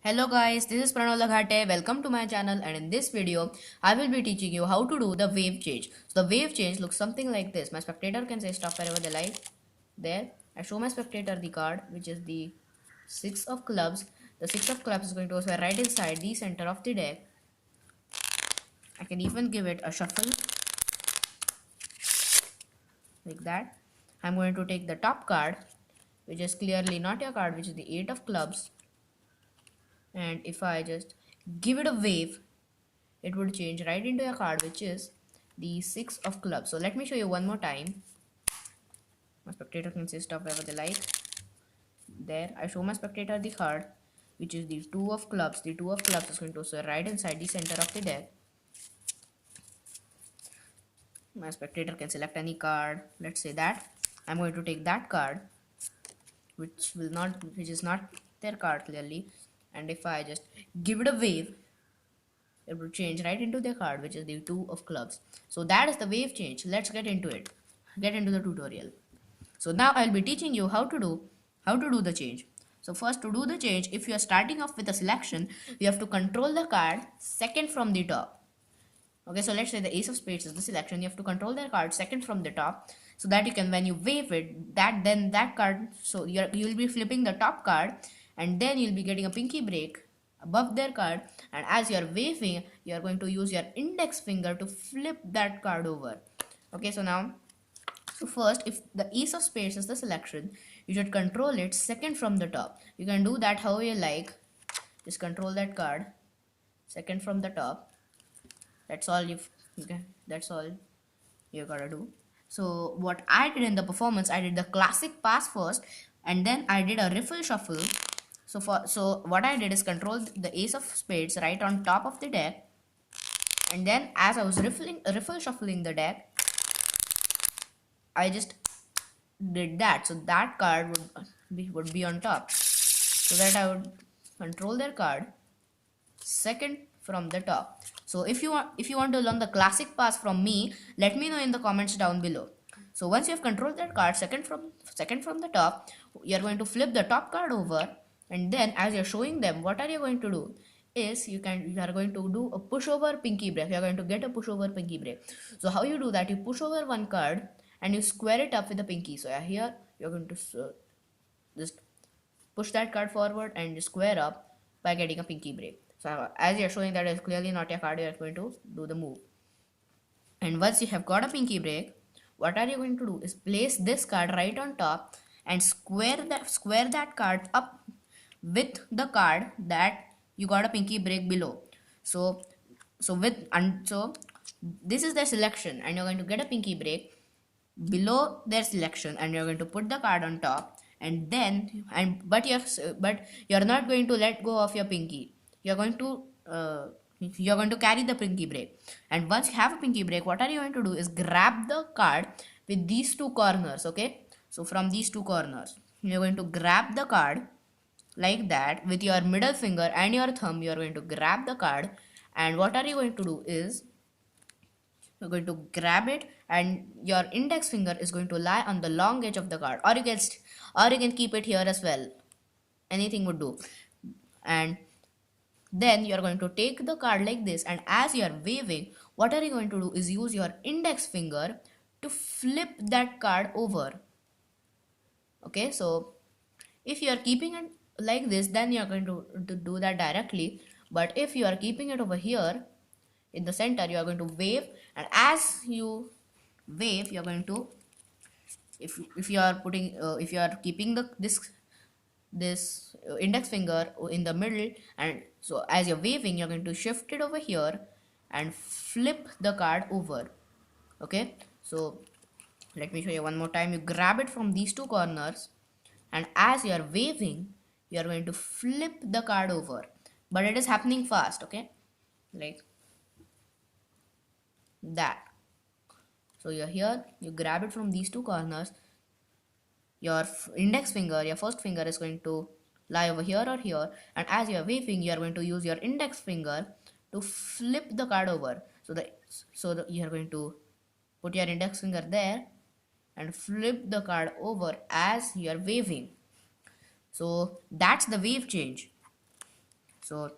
Hello guys, this is Pranav Laghate. Welcome to my channel, and in this video I will be teaching you how to do the wave change. So the wave change looks something like this. My spectator can say stop wherever they like. There, I show my spectator the card which is the 6 of clubs. The 6 of clubs is going to go right inside the center of the deck. I can even give it a shuffle like that. I'm going to take the top card which is clearly not your card, which is the 8 of clubs, and if I just give it a wave, it would change right into a card which is the 6 of clubs. So let me show you one more time. My spectator can say stuff wherever they like. There, I show my spectator the card which is the 2 of clubs. The 2 of clubs is going to sit right inside the center of the deck. My spectator can select any card. Let's say that I'm going to take that card which is not their card clearly, and if I just give it a wave, it will change right into the card which is the 2 of clubs. So that is the wave change. Let's get into it. Get into the tutorial. So now I'll be teaching you how to do the change. So first, to do the change, if you are starting off with a selection, you have to control the card second from the top. Okay, so let's say the ace of spades is the selection. You have to control that card second from the top, so that you can, when you wave it, that card, so you'll be flipping the top card, and then you'll be getting a pinky break above their card, and as you're waving, you're going to use your index finger to flip that card over. Okay, so first, if the ace of spades is the selection, you should control it second from the top. You can do that how you like. Just control that card second from the top. That's all you gotta do. So what I did in the performance, I did the classic pass first, and then I did a riffle shuffle. So what I did is control the ace of spades right on top of the deck, and then as I was riffle shuffling the deck, I just did that. So that card would be on top. So that I would control their card second from the top. So if you want to learn the classic pass from me, let me know in the comments down below. So once you have controlled that card second from the top, you're going to flip the top card over, and then as you're showing them, what are you going to do is you are going to do a pushover pinky break. You're going to get a pushover pinky break. So how you do that, you push over one card and you square it up with the pinky. So here you're going to just push that card forward and square up by getting a pinky break. So as you're showing that is clearly not your card, you're going to do the move. And once you have got a pinky break, what are you going to do is place this card right on top and square that card up with the card that you got a pinky break below. So so this is the selection, and you're going to get a pinky break below their selection, and you're going to put the card on top, and then but you're not going to let go of your pinky. You're going to carry the pinky break, and once you have a pinky break, what are you going to do is grab the card with these two corners. Okay, so from these two corners you're going to grab the card like that with your middle finger and your thumb. You're going to grab the card, and what are you going to do is you're going to grab it, and your index finger is going to lie on the long edge of the card, or you can keep it here as well. Anything would do. And then you're going to take the card like this, and as you're waving, what are you going to do is use your index finger to flip that card over. Okay, so if you are keeping it like this, then you're going to do that directly. But if you are keeping it over here in the center, you are going to wave, and as you wave, you're going to, if you are putting if you are keeping this index finger in the middle, and so as you're waving, you're going to shift it over here and flip the card over. Okay, so let me show you one more time. You grab it from these two corners, and as you're waving, you're going to flip the card over, but it is happening fast. Okay, like that. So you're here, you grab it from these two corners, your index finger, your first finger is going to lie over here or here, and as you're waving, you're going to use your index finger to flip the card over. So you're going to put your index finger there and flip the card over as you're waving. So that's the wave change. So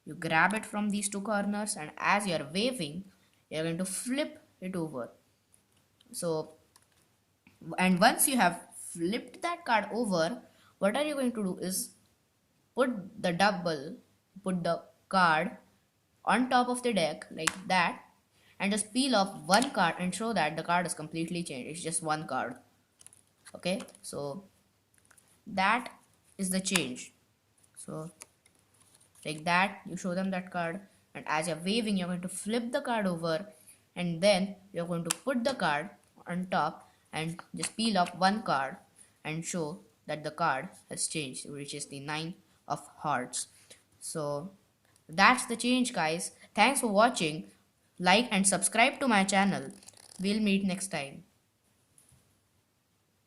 you grab it from these two corners, and as you're waving, you're going to flip it over. So, and once you have flipped that card over, what are you going to do is put the double, put the card on top of the deck like that, and just peel off one card and show that the card is completely changed. It's just one card. Okay, so that is the change. So like that, you show them that card, and as you're waving, you're going to flip the card over, and then you're going to put the card on top and just peel off one card and show that the card has changed, which is the nine of hearts. So that's the change, guys. Thanks for watching. Like and subscribe to my channel. We'll meet next time.